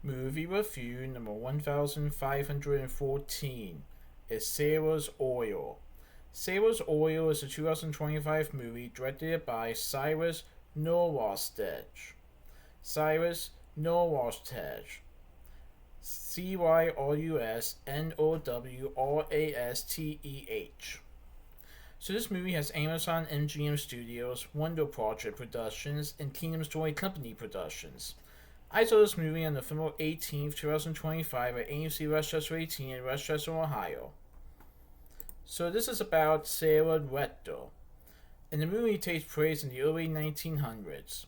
Movie review number 1514 is Sailor's Oil. Sailor's Oil is a 2025 movie directed by Cyrus Nowrasteh. Cyrus Nowrasteh. CyrusNowrasteh. So this movie has Amazon MGM Studios, Wonder Project Productions, and Kingdom Story Company Productions. I saw this movie on November 18th, 2025 at AMC Westchester 18 in Westchester, Ohio. So this is about Sarah Yeto, and the movie takes place in the early 1900s.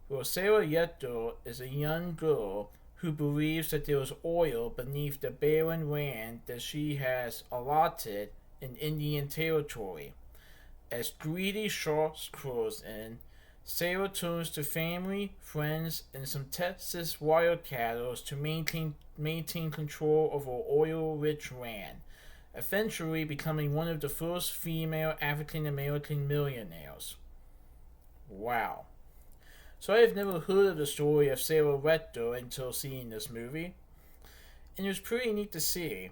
Well, Sarah Yeto is a young girl who believes that there is oil beneath the barren land that she has allotted in Indian Territory. As greedy sharks close in, Sarah turns to family, friends, and some Texas wildcatters to maintain control of her oil-rich land, eventually becoming one of the first female African American millionaires. Wow. So I have never heard of the story of Sarah Yeto until seeing this movie, and it was pretty neat to see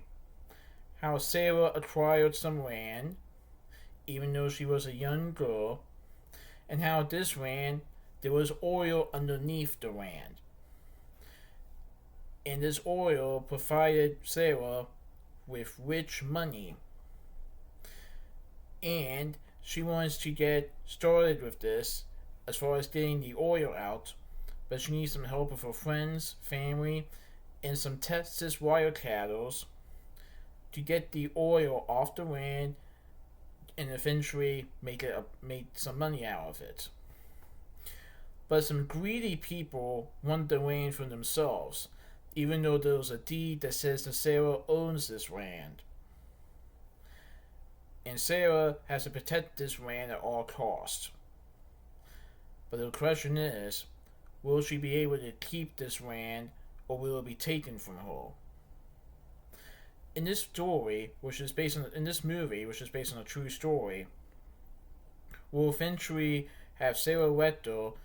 how Sarah acquired some land, even though she was a young girl, and how this land, there was oil underneath the land. And this oil provided Sarah with rich money. And she wants to get started with this as far as getting the oil out, but she needs some help with her friends, family, and some Texas wildcatters to get the oil off the land and eventually make some money out of it. But some greedy people want the land for themselves, even though there's a deed that says that Sarah owns this land. And Sarah has to protect this land at all costs. But the question is, will she be able to keep this land, or will it be taken from her? In this movie, which is based on a true story, will eventually have Sarah Yeto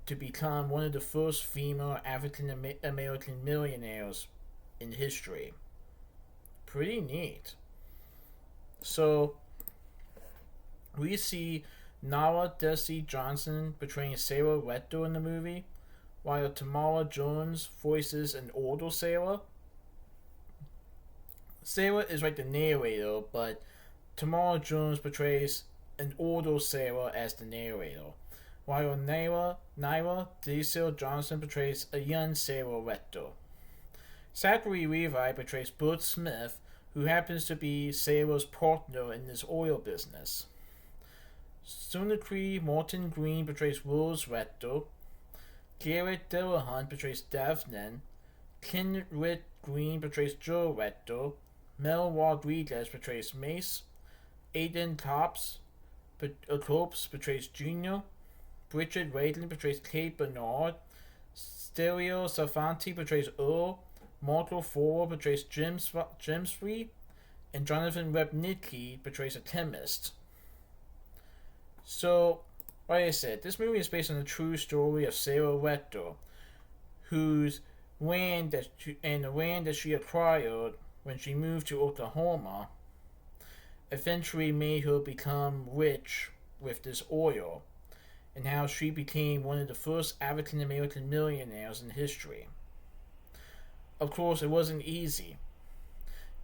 to become one of the first female African American millionaires in history. Pretty neat. So we see Nara Desi Johnson portraying Sarah Yeto in the movie, while Tamara Jones voices an older Sarah. Sarah is like the narrator, but Tamara Jones portrays an older Sarah as the narrator, while Naira Desi Johnson portrays a young Sarah Yeto. Zachary Levi portrays Bert Smith, who happens to be Sarah's partner in this oil business. Sunakri Morton Green portrays Rose Yeto. Garrett Delahunt portrays Devlin. Kenrit Green portrays Joe Yeto. Mel Rodriguez portrays Mace. Aiden Copes portrays Junior. Bridget Wayland portrays Kate Bernard. Stereo Savanti portrays Earl. Marco Foro portrays Jimsbury. And Jonathan Rebnicki portrays a chemist. So, like I said, this movie is based on the true story of Sarah Yeto, whose land the land that she acquired when she moved to Oklahoma eventually made her become rich with this oil, and how she became one of the first African American millionaires in history. Of course, it wasn't easy.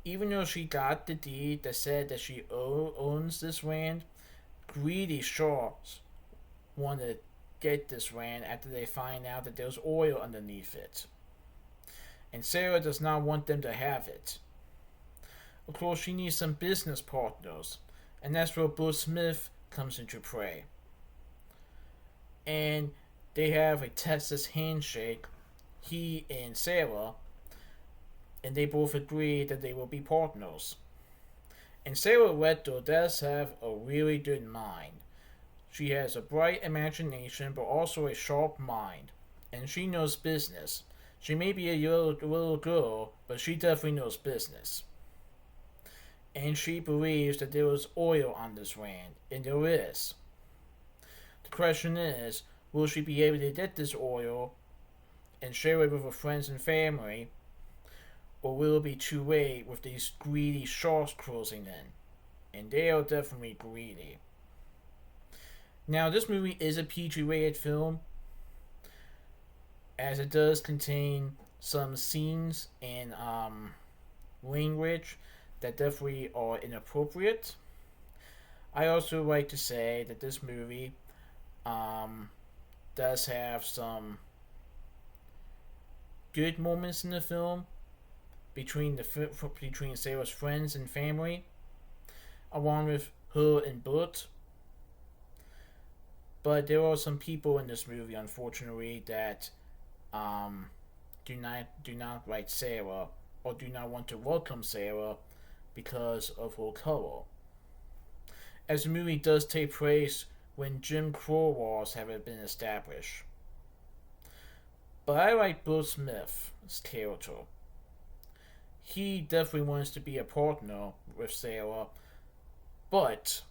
Even though she got the deed that said that she owns this land, greedy sharks want to get this land after they find out that there's oil underneath it. And Sarah does not want them to have it. Of course, she needs some business partners, and that's where Bert Smith comes into play. And they have a Texas handshake, he and Sarah, and they both agree that they will be partners. And Sarah Yeto does have a really good mind. She has a bright imagination, but also a sharp mind, and she knows business. She may be a little girl, but she definitely knows business. And she believes that there is oil on this land, and there is. The question is, will she be able to get this oil and share it with her friends and family, or will it be too late with these greedy sharks closing in? And they are definitely greedy. Now, this movie is a PG rated film, as it does contain some scenes and language that definitely are inappropriate. I also like to say that this movie does have some good moments in the film between Sarah's friends and family, along with her and Bert. But there are some people in this movie, unfortunately, that do not like Sarah or do not want to welcome Sarah because of her color. As the movie does take place when Jim Crow laws haven't been established. But I like Bill Smith's character. He definitely wants to be a partner with Sarah, but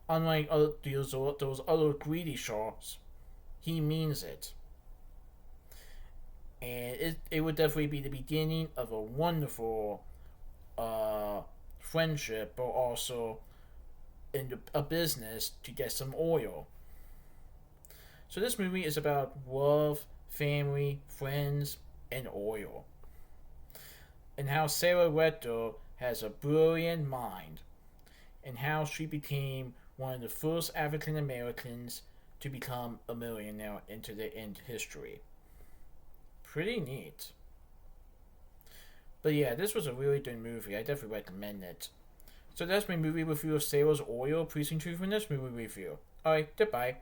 unlike those other greedy sharks, he means it. And it would definitely be the beginning of a wonderful friendship, but also in a business to get some oil. So this movie is about love, family, friends, and oil. And how Sarah Leto has a brilliant mind, and how she became one of the first African Americans to become a millionaire into history. Pretty neat. But yeah, this was a really good movie. I definitely recommend it. So that's my movie review of Sarah's Oil, Precinct 2 from this movie review. Alright, goodbye.